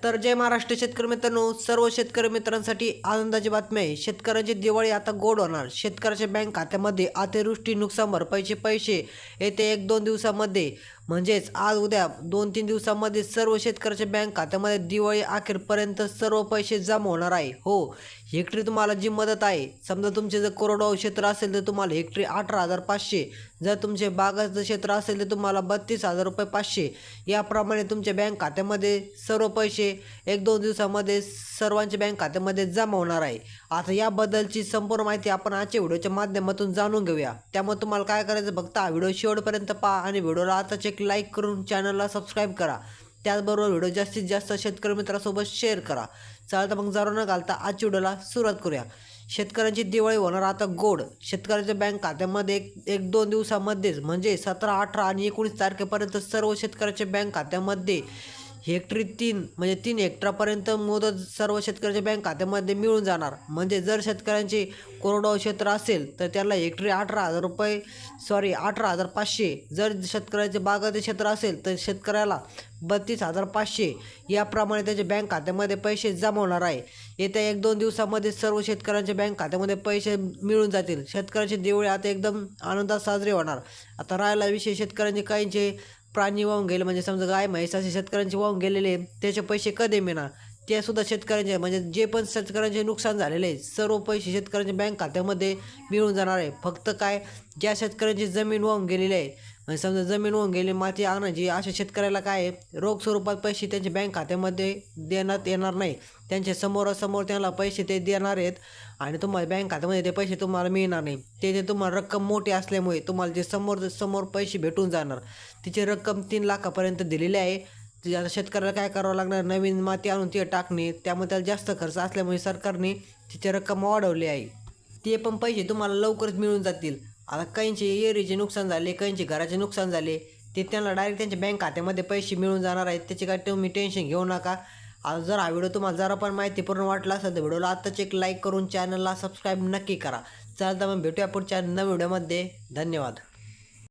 तर जय महाराष्ट्र शेतकरी मित्रांनो, सर्व शेतकरी मित्रांसाठी आनंदाची बातमी आहे। शेतकऱ्यांची दिवाळी आता गोड होणार। शेतकऱ्याच्या बँक खात्यामध्ये अतिवृष्टी नुकसान भरपाईचे पैसे येते 1-2 दिवसामध्ये, म्हणजेच आज उद्या 2-3 दिवसामध्ये सर्व शेतकऱ्याच्या बँक खात्यामध्ये दिवाळी अखेरपर्यंत सर्व पैसे जमा होणार आहे। हो, हेक्टरी तुम्हाला जी मदत आहे, समजा तुमचे जर कोरडवाहू क्षेत्र असेल तर तुम्हाला हेक्टरी 18,500, जर तुमचे बागाचं क्षेत्र असेल तर तुम्हाला 32,000 रुपये 500, याप्रमाणे तुमच्या बँक खात्यामध्ये सर्व पैसे 1-2 दिवसामध्ये सर्वांच्या बँक खात्यामध्ये जमा होणार आहे। आता याबद्दलची संपूर्ण माहिती आपण आजच्या व्हिडिओच्या माध्यमातून जाणून घेऊया। त्यामुळे तुम्हाला काय करायचं, फक्त हा व्हिडिओ शेवटपर्यंत पहा आणि व्हिडिओला आताच एक लाईक करून चॅनलला सबस्क्राईब करा। त्याचबरोबर व्हिडिओ जास्तीत जास्त शेतकरी मित्रांसोबत शेअर करा। चालतं मग जाणून न घालता आजच्या व्हिडिओला सुरुवात करूया। शेतकऱ्यांची दिवाळी होणार आता गोड। शेतकऱ्याच्या बँक खात्यामध्ये 1-2 दिवसामध्येच म्हणजे 17, 18 आणि 19 तारखेपर्यंत सर्व शेतकऱ्याच्या बँक खात्यामध्ये हेक्टरी 3 म्हणजे 3 हेक्टरपर्यंत मुदत सर्व शेतकऱ्याच्या बँक खात्यामध्ये मिळून जाणार। म्हणजे जर शेतकऱ्यांचे कोरडवाहू क्षेत्र असेल तर त्याला हेक्टरी 18,000 रुपये 18,500, जर शेतकऱ्याचे बागायती क्षेत्र असेल तर शेतकऱ्याला 32,500, याप्रमाणे त्याच्या बँक खात्यामध्ये पैसे जमा होणार आहे। येत्या 1-2 दिवसामध्ये सर्व शेतकऱ्यांच्या बँक खात्यामध्ये पैसे मिळून जातील। शेतकऱ्यांची दिवाळी आता एकदम आनंदात साजरी होणार। आता राहिला विषय शेतकऱ्यांचे काहींचे प्राणी वाहून गेले, म्हणजे समजा गाय म्हैस असे शेतकऱ्यांचे वाहून गेलेले, त्याचे पैसे कधी मिळणार ते सुद्धा शेतकऱ्यांचे, म्हणजे जे पण शेतकऱ्यांचे नुकसान झालेले आहे सर्व पैसे शेतकऱ्यांच्या बँक खात्यामध्ये मिळून जाणार आहे। फक्त काय, ज्या शेतकऱ्यांची जमीन वाहून गेलेली आहे, म्हणजे समजा जमीन वाहून गेली, माती आणायची, अशा शेतकऱ्याला काय रोख स्वरूपात पैसे त्यांच्या बँक खात्यामध्ये देण्यात येणार नाही। त्यांच्या समोरासमोर त्यांना पैसे ते देणार आहेत आणि तुम्हाला बँक खात्यामध्ये ते पैसे तुम्हाला मिळणार नाही। ते तुम्हाला रक्कम मोठी असल्यामुळे तुम्हाला जे समोर पैसे भेटून जाणार, तिची रक्कम 3 लाखापर्यंत दिलेली आहे। आता शेतकऱ्याला काय करावं लागणार, नवीन माती आणून ते टाकणे, त्यामुळे त्याला जास्त खर्च असल्यामुळे सरकारने तिची रक्कम वाढवली आहे। ते पण पैसे तुम्हाला लवकरच मिळून जातील। आता काहींचे एरीचे नुकसान झाले, काहींचे घराचे नुकसान झाले, ते त्यांना डायरेक्ट त्यांच्या बँक खात्यामध्ये पैसे मिळून जाणार आहेत। त्याचे काय तुम्ही टेन्शन घेऊ नका। आता जर हा व्हिडिओ तुम्हाला जरा पण माहितीपूर्ण वाटला असेल तर व्हिडिओला आत्ताच एक लाईक करून चॅनलला सबस्क्राईब नक्की करा। चालतं मग भेटूया पुढच्या नवीन व्हिडिओमध्ये। धन्यवाद।